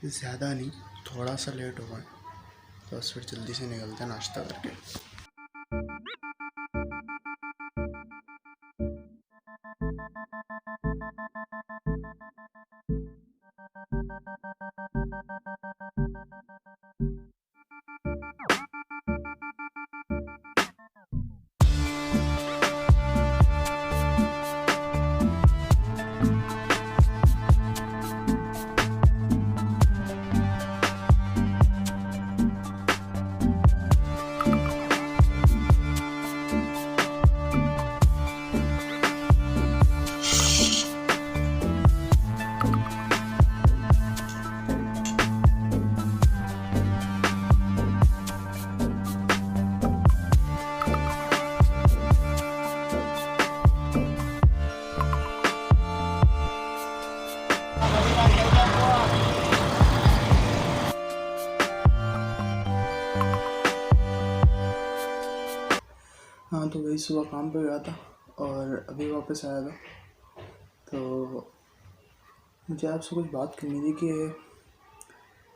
ज़्यादा नहीं, थोड़ा सा लेट हुआ है, बस फिर जल्दी से निकलते हैं नाश्ता करके। हाँ, तो वही सुबह काम पे गया था और अभी वापस आया था। तो मुझे आपसे कुछ बात करनी थी कि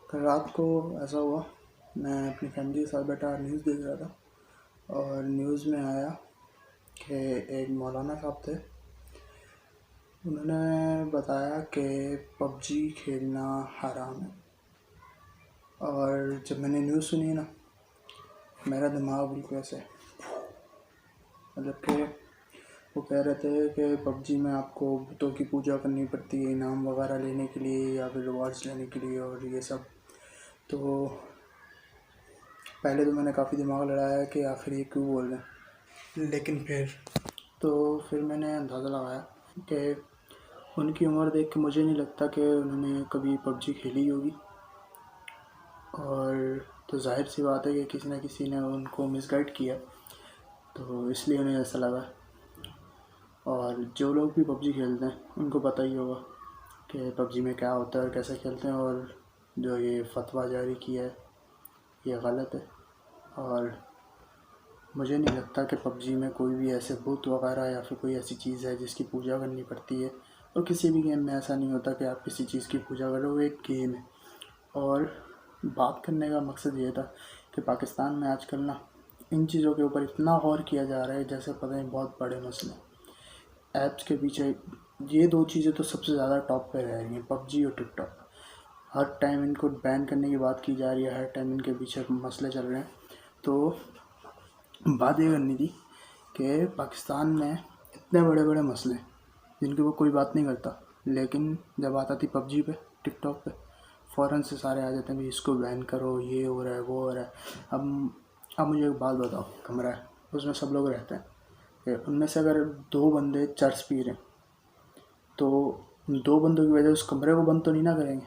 कल रात को ऐसा हुआ, मैं अपनी फैमिली के साथ बैठा न्यूज़ देख रहा था और न्यूज़ में आया कि एक मौलाना साहब थे, उन्होंने बताया कि पबजी खेलना हराम है। और जब मैंने न्यूज़ सुनी ना, मेरा दिमाग बिल्कुल ऐसे, मतलब कि वो कह रहे थे कि पबजी में आपको बुतों की पूजा करनी पड़ती है इनाम वगैरह लेने के लिए या फिर रिवार्ड्स लेने के लिए और ये सब। तो पहले तो मैंने काफ़ी दिमाग लड़ाया कि आखिर ये क्यों बोल रहे हैं, लेकिन फिर मैंने अंदाज़ा लगाया कि उनकी उम्र देख के मुझे नहीं लगता कि उन्होंने कभी पबजी खेली होगी। और तो जाहिर सी बात है कि किसी न किसी ने उनको मिसगाइड किया, तो इसलिए उन्हें ऐसा लगा। और जो लोग भी पबजी खेलते हैं उनको पता ही होगा कि पबजी में क्या होता है और कैसे खेलते हैं, और जो ये फतवा जारी किया है ये गलत है। और मुझे नहीं लगता कि पबजी में कोई भी ऐसे भूत वगैरह या फिर कोई ऐसी चीज़ है जिसकी पूजा करनी पड़ती है। और किसी भी गेम में ऐसा नहीं होता कि आप किसी चीज़ की पूजा करो, वो एक गेम है। और बात करने का मकसद ये था कि पाकिस्तान में आजकल ना इन चीज़ों के ऊपर इतना गौर किया जा रहा है जैसे पता नहीं बहुत बड़े मसले। ऐप्स के पीछे ये दो चीज़ें तो सबसे ज़्यादा टॉप पे रह रही हैं, पबजी और टिकटॉक। हर टाइम इनको बैन करने की बात की जा रही है, हर टाइम इनके पीछे मसले चल रहे हैं। तो बात ये करनी थी कि पाकिस्तान में इतने बड़े बड़े मसले जिनकी वो कोई बात नहीं करता, लेकिन जब आता थी पबजी पे, टिकटॉक पे, फ़ौरन से सारे आ जाते हैं भी इसको बैन करो, ये हो रहा है वो हो रहा है। अब मुझे एक बात बताओ, कमरा है उसमें सब लोग रहते हैं, उनमें से अगर 2 बंदे चर्च पी रहे हैं तो उन 2 बंदों की वजह से उस कमरे को बंद तो नहीं ना करेंगे।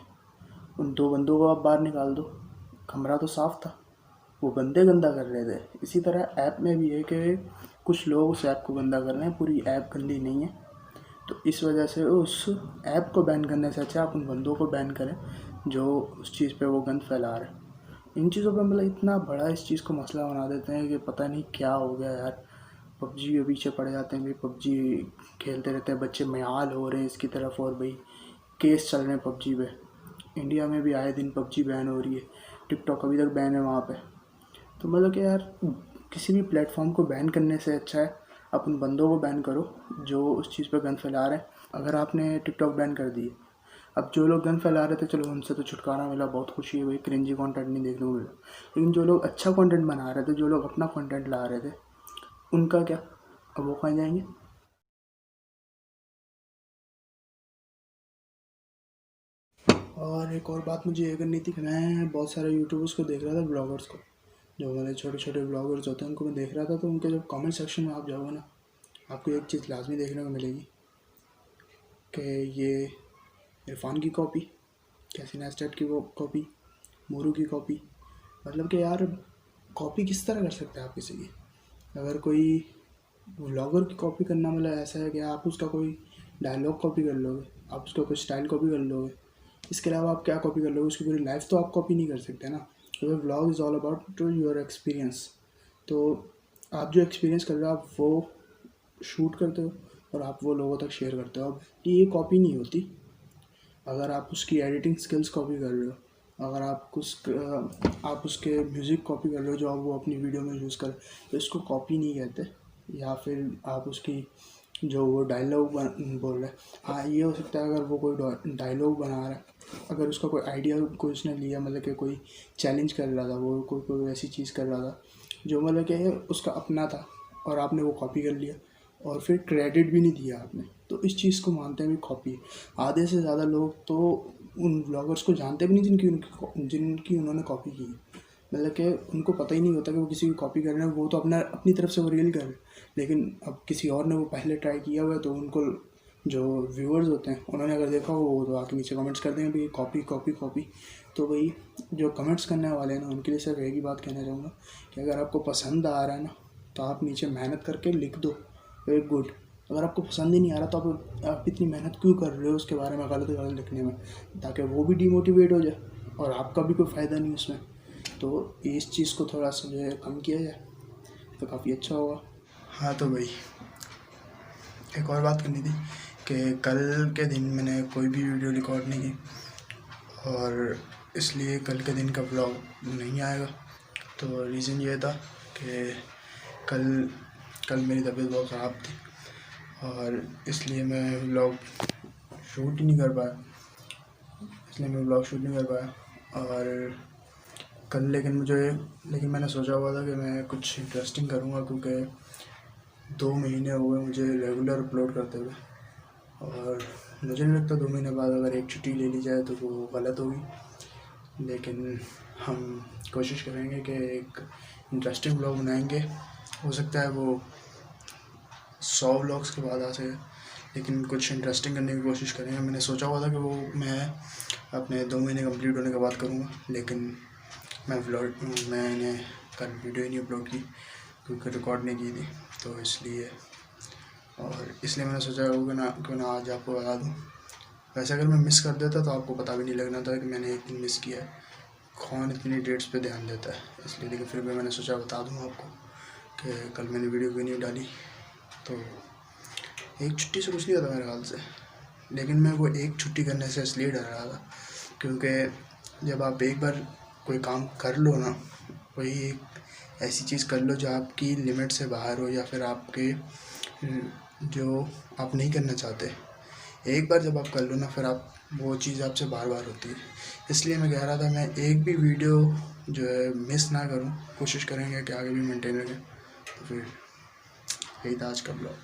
उन 2 बंदों को आप बाहर निकाल दो, कमरा तो साफ़ था, वो बंदे गंदा कर रहे थे। इसी तरह ऐप में भी है कि कुछ लोग उस ऐप को गंदा कर रहे हैं, पूरी ऐप गंदी नहीं है। तो इस वजह से उस ऐप को बैन करने से अच्छा आप उन बंदों को बैन करें जो उस चीज़ पे वो गंद फैला रहे हैं। इन चीज़ों पे मतलब इतना बड़ा इस चीज़ को मसला बना देते हैं कि पता नहीं क्या हो गया यार। पबजी के पीछे पड़ जाते हैं, भाई पबजी खेलते रहते हैं बच्चे, मैआल हो रहे हैं इसकी तरफ, और भाई केस चल रहे हैं पबजी पे। इंडिया में भी आए दिन पबजी बैन हो रही है, टिकटॉक अभी तक बैन है वहाँ पे। तो मतलब कि यार किसी भी प्लेटफॉर्म को बैन करने से अच्छा है आप उन बंदों को बैन करो जो उस चीज़ पर गंद फैला रहे हैं। अगर आपने टिकटॉक बैन कर दिए, अब जो लोग गंद फैला रहे थे चलो उनसे तो छुटकारा मिला, बहुत खुशी है भाई, क्रिंजी कंटेंट नहीं देखने को मिला। लेकिन जो लोग अच्छा कंटेंट बना रहे थे, जो लोग अपना कंटेंट ला रहे थे, उनका क्या, अब वो कहाँ जाएंगे। और एक और बात मुझे ये करनी थी कि मैं बहुत सारे यूट्यूबर्स को देख रहा था, ब्लॉगर्स को, जो हमारे छोटे छोटे ब्लॉगर्स होते हैं उनको मैं देख रहा था। तो उनके जब कमेंट सेक्शन में आप जाओगे ना, आपको एक चीज़ लाजमी देखने को मिलेगी कि ये इरफान की कॉपी, कैसी नेस्टेड की वो कॉपी, मोरू की कॉपी। मतलब कि यार कॉपी किस तरह कर सकते हैं आप किसी की। अगर कोई व्लॉगर की कॉपी करना मतलब ऐसा है कि आप उसका कोई डायलॉग कॉपी कर लोगे, आप उसका कोई स्टाइल कॉपी कर लोगे, इसके अलावा आप क्या कॉपी कर लोगे, उसकी पूरी लाइफ तो आप कॉपी नहीं कर सकते ना। तो vlog is all about your experience. तो आप जो एक्सपीरियंस कर रहे हो आप वो शूट करते हो और आप वो लोगों तक शेयर करते हो। अब ये कॉपी नहीं होती। अगर आप उसकी एडिटिंग स्किल्स कॉपी कर रहे हो अगर आप उसके म्यूज़िक कॉपी कर लो जो आप वो अपनी वीडियो में यूज़ कर, तो इसको कॉपी नहीं कहते। या फिर आप उसकी जो वो डायलॉग बोल रहा है, हाँ ये हो सकता है अगर वो कोई डायलॉग बना रहा है, अगर उसका कोई आइडिया कोई उसने लिया, मतलब कि कोई चैलेंज कर रहा था, वो कोई ऐसी चीज़ कर रहा था जो मतलब कि उसका अपना था, और आपने वो कॉपी कर लिया और फिर क्रेडिट भी नहीं दिया आपने, तो इस चीज़ को मानते हैं भी कॉपी। आधे से ज़्यादा लोग तो उन ब्लॉगर्स को जानते भी नहीं जिनकी उन्होंने कॉपी की है। मतलब कि उनको पता ही नहीं होता कि वो किसी की कॉपी कर रहे हैं, वो तो अपनी तरफ से वो रील कर रहे हैं, लेकिन अब किसी और ने वो पहले ट्राई किया हुआ है, तो उनको जो व्यूअर्स होते हैं उन्होंने अगर देखा वो तो आके नीचे कमेंट्स कर देंगे भाई कॉपी कॉपी कॉपी। तो भाई जो कमेंट्स करने वाले हैं ना, उनके लिए सिर्फ एक ही बात कहना चाहूँगा कि अगर आपको पसंद आ रहा है ना, तो आप नीचे मेहनत करके लिख दो वेरी गुड। अगर आपको पसंद ही नहीं आ रहा तो आप इतनी मेहनत क्यों कर रहे हो उसके बारे में गलत गलत लिखने में, ताकि वो भी डिमोटिवेट हो जाए और आपका भी कोई फ़ायदा नहीं उसमें। तो इस चीज़ को थोड़ा सा जो है कम किया जाए तो काफ़ी अच्छा होगा। हाँ तो भाई एक और बात करनी थी कि कल के दिन मैंने कोई भी वीडियो रिकॉर्ड नहीं की, और इसलिए कल के दिन का ब्लॉग नहीं आएगा। तो रीज़न ये था कि कल कल मेरी तबीयत बहुत ख़राब थी, और इसलिए मैं ब्लॉग शूट ही नहीं कर पाया। और कल लेकिन मैंने सोचा हुआ था कि मैं कुछ इंटरेस्टिंग करूँगा, क्योंकि 2 महीने हो गए मुझे रेगुलर अपलोड करते हुए, और मुझे नहीं लगता 2 महीने बाद अगर एक छुट्टी ले ली जाए तो वो गलत होगी। लेकिन हम कोशिश करेंगे कि एक इंटरेस्टिंग ब्लॉग बनाएंगे। हो सकता है वो 100 व्लॉग्स के बाद आ सके, लेकिन कुछ इंटरेस्टिंग करने की कोशिश करेंगे। मैंने सोचा हुआ था कि वो मैं अपने 2 महीने कंप्लीट होने के बाद करूँगा, लेकिन मैंने कल वीडियो ही नहीं अपलोड की क्योंकि रिकॉर्ड नहीं की थी, तो इसलिए मैंने सोचा क्यों ना आज आपको बता दूँ। वैसे अगर मैं मिस कर देता तो आपको पता भी नहीं लगना था कि मैंने एक दिन मिस किया है। कौन इतनी डेट्स पे ध्यान देता है, इसलिए। लेकिन फिर भी मैंने सोचा बता दूँ आपको कि कल मैंने वीडियो क्यों नहीं डाली। तो एक छुट्टी से कुछ नहीं होता मेरे ख्याल से, लेकिन मैं वो एक छुट्टी करने से इसलिए डर रहा था क्योंकि जब आप एक बार कोई काम कर लो ना, वही एक ऐसी चीज़ कर लो जो आपकी लिमिट से बाहर हो, या फिर आपके जो आप नहीं करना चाहते, एक बार जब आप कर लो ना, फिर आप वो चीज़ आपसे बार बार होती है। इसलिए मैं कह रहा था मैं एक भी वीडियो जो है मिस ना करूं, कोशिश करेंगे कि आगे भी मेंटेन रखें। तो फिर यही था आज का ब्लॉग।